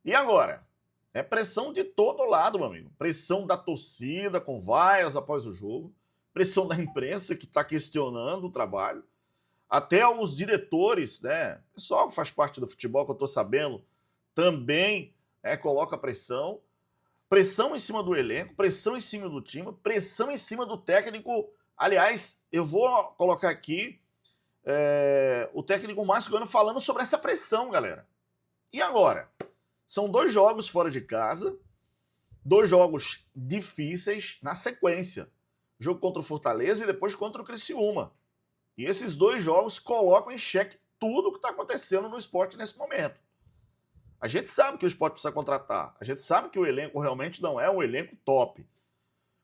E agora? É pressão de todo lado, meu amigo. Pressão da torcida com vaias após o jogo, pressão da imprensa que está questionando o trabalho, até os diretores, né? O pessoal que faz parte do futebol, que eu estou sabendo, também coloca pressão. Pressão em cima do elenco, pressão em cima do time, pressão em cima do técnico. Aliás, eu vou colocar aqui o técnico Márcio Goiano falando sobre essa pressão, galera. E agora? São 2 jogos fora de casa, 2 jogos difíceis na sequência. Jogo contra o Fortaleza e depois contra o Criciúma. E esses 2 jogos colocam em xeque tudo o que está acontecendo no esporte nesse momento. A gente sabe que o esporte precisa contratar. A gente sabe que o elenco realmente não é um elenco top.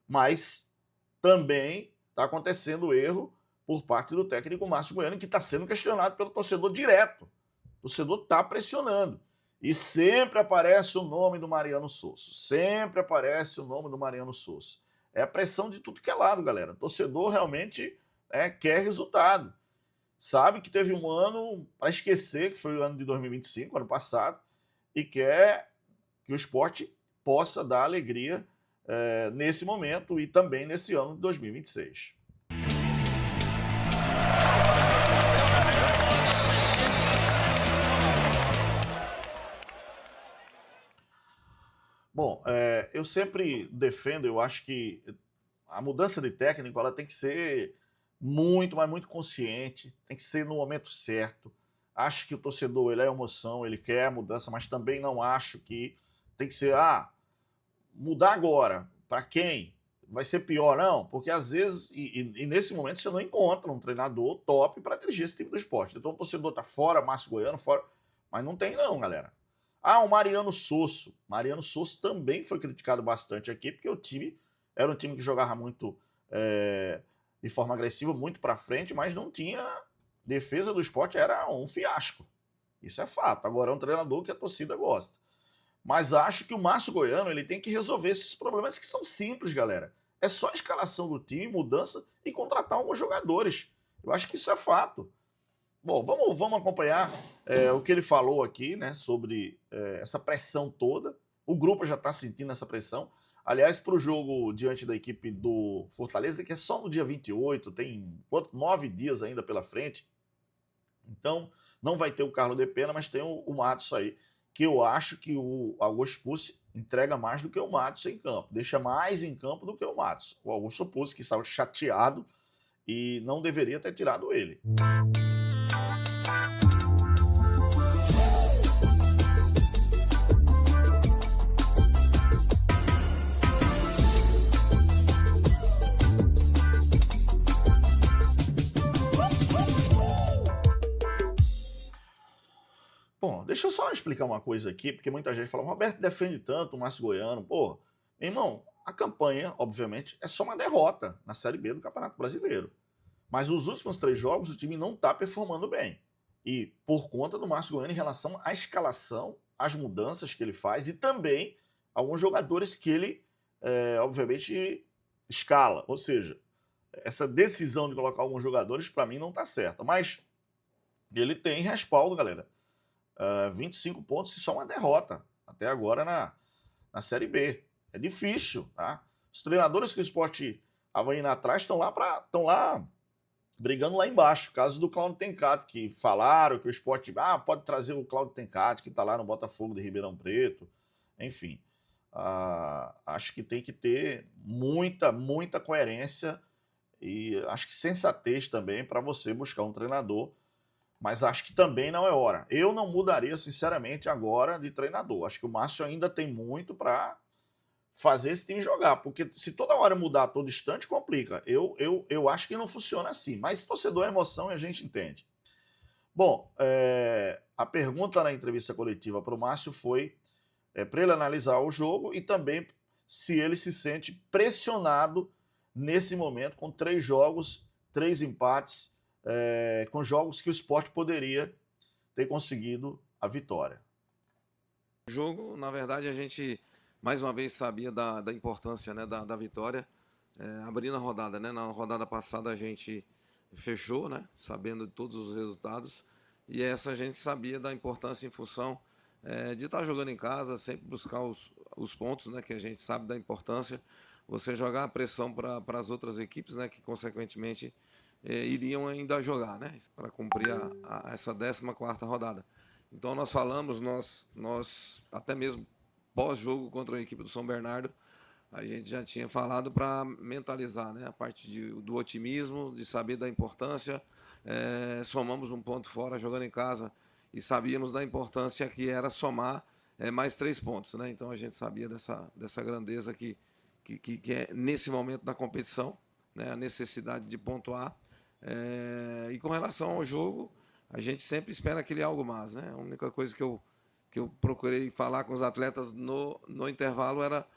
Mas também está acontecendo erro por parte do técnico Márcio Goiano, que está sendo questionado pelo torcedor direto. O torcedor está pressionando. E sempre aparece o nome do Mariano Souza. Sempre aparece o nome do Mariano Souza. É a pressão de tudo que é lado, galera. O torcedor realmente quer resultado. Sabe que teve um ano para esquecer, que foi o ano de 2025, ano passado, e quer que o esporte possa dar alegria nesse momento e também nesse ano de 2026. Bom, eu sempre defendo, eu acho que a mudança de técnico ela tem que ser muito, mas muito consciente, tem que ser no momento certo. Acho que o torcedor ele é emoção, ele quer a mudança, mas também não acho que tem que ser, mudar agora. Para quem? Vai ser pior, não? Porque às vezes, e nesse momento, você não encontra um treinador top para dirigir esse tipo de esporte. Então o torcedor tá fora, Márcio Goiano, fora. Mas não tem, não, galera. O Mariano Sosso. Mariano Sosso também foi criticado bastante aqui, porque o time era um time que jogava muito de forma agressiva, muito para frente, mas não tinha. Defesa do esporte era um fiasco. Isso é fato. Agora é um treinador que a torcida gosta. Mas acho que o Márcio Goiano ele tem que resolver esses problemas que são simples, galera. É só a escalação do time, mudança e contratar alguns jogadores. Eu acho que isso é fato. Bom, vamos acompanhar o que ele falou aqui, né, sobre essa pressão toda. O grupo já está sentindo essa pressão. Aliás, para o jogo diante da equipe do Fortaleza, que é só no dia 28, tem 9 dias ainda pela frente. Então, não vai ter o Carlos de Pena, mas tem o Matos aí, que eu acho que o Augusto Pucci entrega mais do que o Matos em campo. Deixa mais em campo do que o Matos. O Augusto Pucci, que estava chateado e não deveria ter tirado ele. Bom, deixa eu só explicar uma coisa aqui, porque muita gente fala, o Roberto defende tanto o Márcio Goiano. Pô, meu irmão, a campanha, obviamente, é só uma derrota na Série B do Campeonato Brasileiro. Mas os últimos 3 jogos o time não está performando bem. E por conta do Márcio Goiano em relação à escalação, às mudanças que ele faz e também alguns jogadores que ele, obviamente, escala. Ou seja, essa decisão de colocar alguns jogadores, para mim, não está certa. Mas ele tem respaldo, galera. 25 pontos e só uma derrota até agora na Série B. É difícil, tá? Os treinadores que o esporte estava indo atrás estão lá brigando lá embaixo. Caso do Claudio Tencati, que falaram que o esporte pode trazer o Claudio Tencati, que está lá no Botafogo de Ribeirão Preto. Enfim, acho que tem que ter muita coerência e acho que sensatez também para você buscar um treinador, mas acho que também não é hora. Eu não mudaria, sinceramente, agora de treinador. Acho que o Márcio ainda tem muito para fazer esse time jogar, porque se toda hora mudar a todo instante, complica. Eu acho que não funciona assim, mas torcedor é emoção e a gente entende. Bom, a pergunta na entrevista coletiva para o Márcio foi para ele analisar o jogo e também se ele se sente pressionado nesse momento com 3 jogos, 3 empates, com jogos que o esporte poderia ter conseguido a vitória. O jogo, na verdade, a gente mais uma vez sabia da importância, né, da vitória, abrindo a rodada. Né? Na rodada passada a gente fechou, né, sabendo de todos os resultados, e essa a gente sabia da importância em função de estar jogando em casa, sempre buscar os pontos, né, que a gente sabe da importância, você jogar a pressão para as outras equipes, né, que consequentemente iriam ainda jogar, né, para cumprir essa 14ª rodada. Então nós falamos, nós até mesmo pós-jogo contra a equipe do São Bernardo, a gente já tinha falado para mentalizar, né, a parte do otimismo, de saber da importância. Somamos um ponto fora jogando em casa e sabíamos da importância que era somar mais 3 pontos, né? Então a gente sabia dessa grandeza que é nesse momento da competição, né, a necessidade de pontuar. E com relação ao jogo, a gente sempre espera aquele algo mais, né? A única coisa que eu procurei falar com os atletas no intervalo era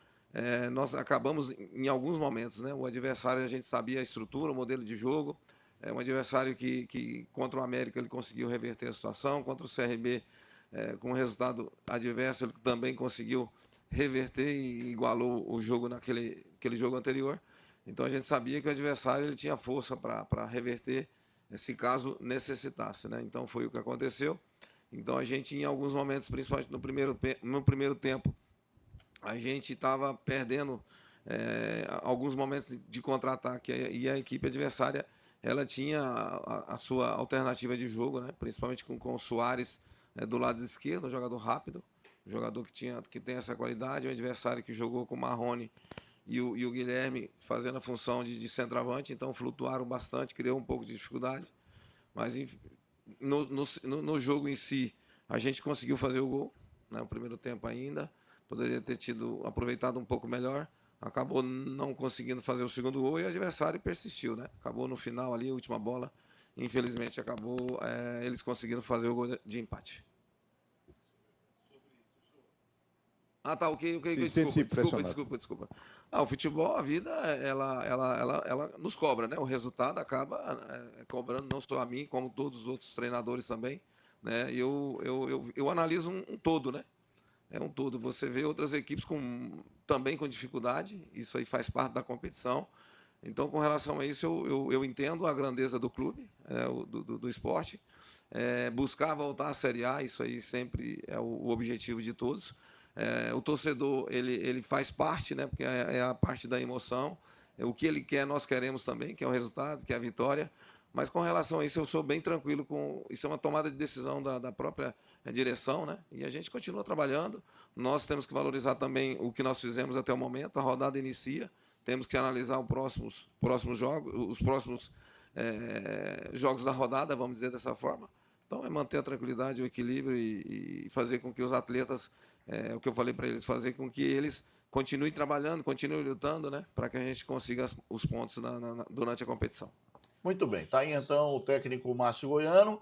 nós acabamos em alguns momentos, né? O adversário, a gente sabia a estrutura, o modelo de jogo. É um adversário que contra o América ele conseguiu reverter a situação, contra o CRB com um resultado adverso ele também conseguiu reverter e igualou o jogo naquele jogo anterior. Então a gente sabia que o adversário ele tinha força para reverter se caso necessitasse, né? Então foi o que aconteceu. Então a gente em alguns momentos, principalmente no primeiro tempo, a gente estava perdendo alguns momentos de contra-ataque e a equipe adversária ela tinha a sua alternativa de jogo, né? Principalmente com o Soares do lado esquerdo, um jogador rápido, um jogador que tem essa qualidade, um adversário que jogou com o Marrone e o Guilherme fazendo a função de então flutuaram bastante, criou um pouco de dificuldade, mas no jogo em si a gente conseguiu fazer o gol, né? O primeiro tempo ainda, poderia ter aproveitado um pouco melhor, acabou não conseguindo fazer o segundo gol e o adversário persistiu, né? Acabou no final ali, a última bola, infelizmente acabou eles conseguindo fazer o gol de empate. Ah, tá, ok, Se sente pressionado. desculpa. O futebol, a vida, ela nos cobra, né? O resultado acaba cobrando não só a mim, como todos os outros treinadores também, né? Eu analiso um todo, né? É um todo. Você vê outras equipes também com dificuldade, isso aí faz parte da competição. Então, com relação a isso, eu entendo a grandeza do clube, do esporte. Buscar voltar à Série A, isso aí sempre é o objetivo de todos. O torcedor, ele faz parte, né, porque é a parte da emoção. O que ele quer, nós queremos também, que é o resultado, que é a vitória. Mas com relação a isso, eu sou bem tranquilo com. Isso é uma tomada de decisão da própria direção, né? E a gente continua trabalhando. Nós temos que valorizar também o que nós fizemos até o momento. A rodada inicia, temos que analisar os próximos jogos, os próximos jogos da rodada, vamos dizer dessa forma. Então é manter a tranquilidade, o equilíbrio e fazer com que os atletas, o que eu falei para eles, fazer com que eles continuem trabalhando, continuem lutando, né? Para que a gente consiga os pontos durante a competição. Muito bem, tá aí então o técnico Márcio Goiano,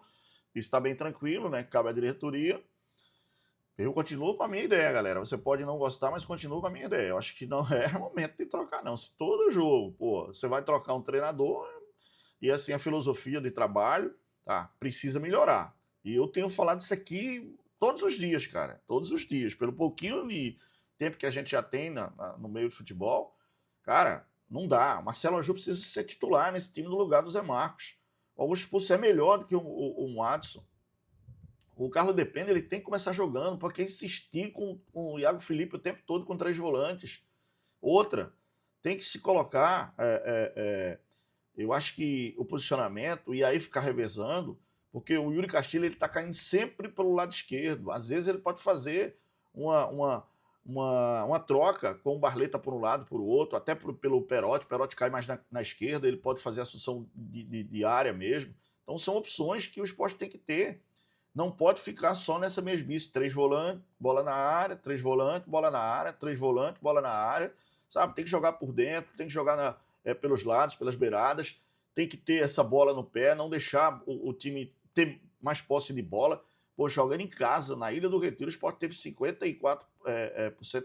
está bem tranquilo, né? Cabe à diretoria. Eu continuo com a minha ideia, galera. Você pode não gostar, mas continuo com a minha ideia. Eu acho que não é momento de trocar, não. Se todo jogo, pô, você vai trocar um treinador e assim a filosofia de trabalho, tá? Precisa melhorar. E eu tenho falado isso aqui todos os dias, cara. Todos os dias. Pelo pouquinho de tempo que a gente já tem no meio do futebol, cara, não dá. Marcelo Aju precisa ser titular nesse time no lugar do Zé Marcos. O Augusto Expulso é melhor do que o Adson. O Carlos Depende ele tem que começar jogando, porque insistir com o Iago Felipe o tempo todo com 3 volantes. Outra, tem que se colocar. Eu acho que o posicionamento, e aí ficar revezando, porque o Yuri Castilho ele está caindo sempre pelo lado esquerdo. Às vezes ele pode fazer uma troca com o Barleta por um lado, por outro, até pelo Perotti. O Perotti cai mais na esquerda, ele pode fazer a função de área mesmo. Então são opções que o esporte tem que ter. Não pode ficar só nessa mesmice. 3 volantes, bola na área, 3 volantes, bola na área, 3 volantes, bola na área. Sabe? Tem que jogar por dentro, tem que jogar pelos lados, pelas beiradas. Tem que ter essa bola no pé, não deixar o time ter mais posse de bola. Pô, jogando em casa, na Ilha do Retiro, o Sport teve 54%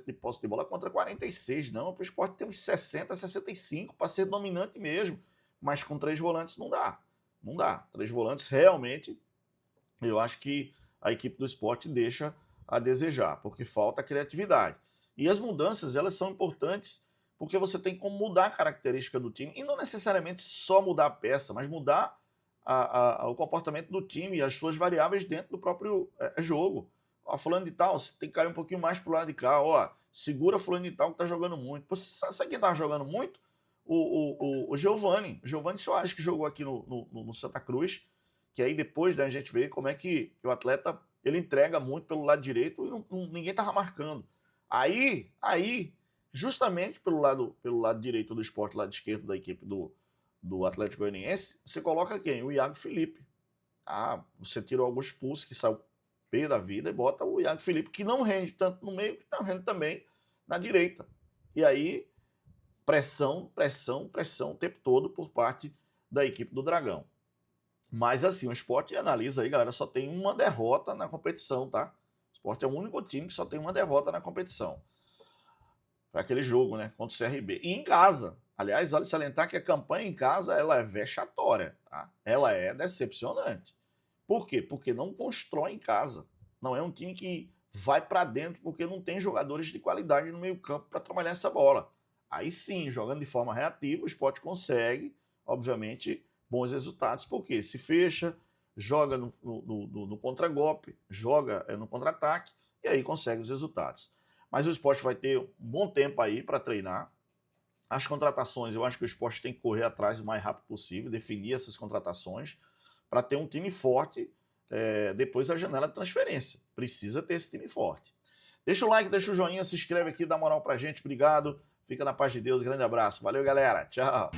de posse de bola contra 46%. Não, o Sport tem uns 60%, 65% para ser dominante mesmo. Mas com 3 volantes não dá. Não dá. 3 volantes realmente... Eu acho que a equipe do Sport deixa a desejar, porque falta criatividade. E as mudanças, elas são importantes porque você tem como mudar a característica do time, e não necessariamente só mudar a peça, mas mudar o comportamento do time e as suas variáveis dentro do próprio jogo. ó, fulano de tal, você tem que cair um pouquinho mais pro lado de cá, ó, segura fulano de tal que tá jogando muito. Pô, sabe quem tava jogando muito? O Giovani Soares, que jogou aqui no Santa Cruz, que aí depois, né, a gente vê como é que o atleta, ele entrega muito pelo lado direito e ninguém tava marcando. Aí, justamente pelo lado direito do Sport, lado esquerdo da equipe do Atlético Goianiense, você coloca quem? O Iago Felipe. Ah, você tira o Augusto Pulse, que saiu pé da vida, e bota o Iago Felipe, que não rende tanto no meio, que não rende também na direita. E aí, pressão o tempo todo por parte da equipe do Dragão. Mas assim, o Sport analisa aí, galera, só tem uma derrota na competição, tá? O Sport é o único time que só tem uma derrota na competição. Foi aquele jogo, né, contra o CRB. E em casa. Aliás, vale salientar que a campanha em casa, ela é vexatória, tá? Ela é decepcionante. Por quê? Porque não constrói em casa. Não é um time que vai para dentro porque não tem jogadores de qualidade no meio-campo para trabalhar essa bola. Aí sim, jogando de forma reativa, o Sport consegue, obviamente, bons resultados, porque se fecha, joga no contragolpe, joga no contra-ataque e aí consegue os resultados. Mas o Sport vai ter um bom tempo aí para treinar. As contratações, eu acho que o Sport tem que correr atrás o mais rápido possível, definir essas contratações para ter um time forte depois da janela de transferência. Precisa ter esse time forte. Deixa o like, deixa o joinha, se inscreve aqui, dá moral pra gente. Obrigado. Fica na paz de Deus. Grande abraço. Valeu, galera. Tchau.